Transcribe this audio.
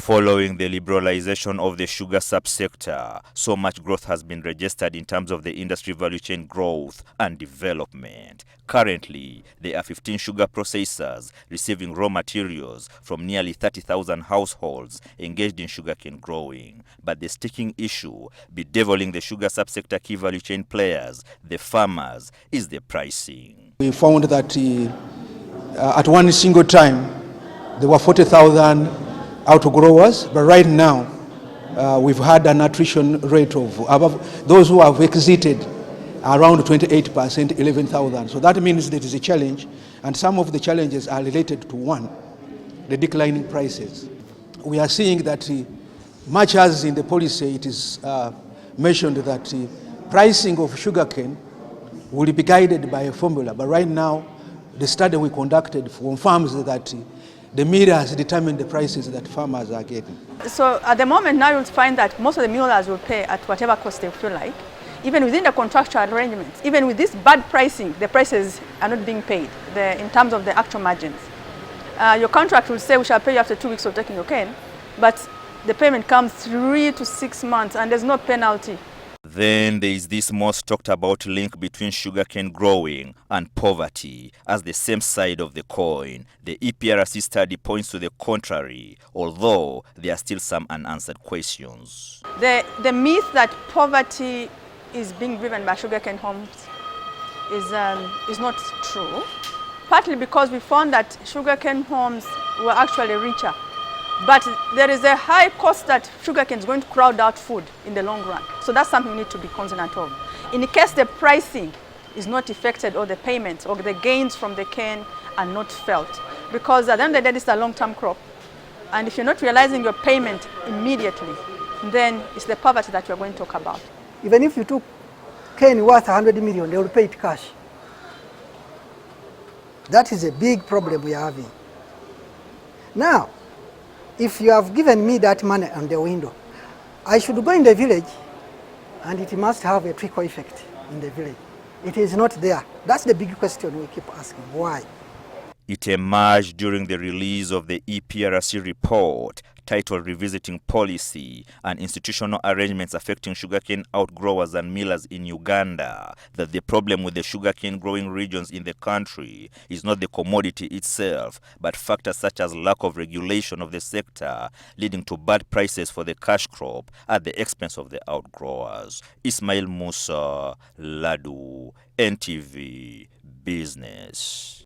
Following the liberalization of the sugar subsector, so much growth has been registered in terms of the industry value chain growth and development. Currently, there are 15 sugar processors receiving raw materials from nearly 30,000 households engaged in sugarcane growing. But the sticking issue bedeviling the sugar subsector key value chain players, the farmers, is the pricing. We found that at one single time, there were 40,000 outgrowers, but right now we've had an attrition rate of above those who have exited around 28%, 11,000. So that means there is a challenge, and some of the challenges are related to one, the declining prices. We are seeing that much as in the policy it is mentioned that pricing of sugarcane will be guided by a formula, but right now the study we conducted confirms that the miller has determined the prices that farmers are getting. So at the moment now you'll find that most of the millers will pay at whatever cost they feel like. Even within the contractual arrangements, even with this bad pricing, the prices are not being paid in terms of the actual margins. Your contract will say we shall pay you after 2 weeks of taking your cane, but the payment comes 3 to 6 months and there's no penalty. Then there is this most talked about link between sugarcane growing and poverty as the same side of the coin. The EPRC study points to the contrary, although there are still some unanswered questions. The myth that poverty is being driven by sugarcane homes is not true, partly because we found that sugarcane homes were actually richer. But there is a high cost that sugarcane is going to crowd out food in the long run. So that's something we need to be cognizant of. In case the pricing is not affected or the payments or the gains from the cane are not felt. Because at the end of the day, this is a long-term crop. And if you're not realizing your payment immediately, then it's the poverty that we're going to talk about. Even if you took cane worth 100 million, they will pay it cash. That is a big problem we are having. Now, if you have given me that money on the window, I should go in the village and it must have a trickle effect in the village. It is not there. That's the big question we keep asking. Why? It emerged during the release of the EPRC report titled Revisiting Policy and Institutional Arrangements Affecting Sugarcane Outgrowers and Millers in Uganda that the problem with the sugarcane growing regions in the country is not the commodity itself, but factors such as lack of regulation of the sector leading to bad prices for the cash crop at the expense of the outgrowers. Ismail Musa, Ladu, NTV Business.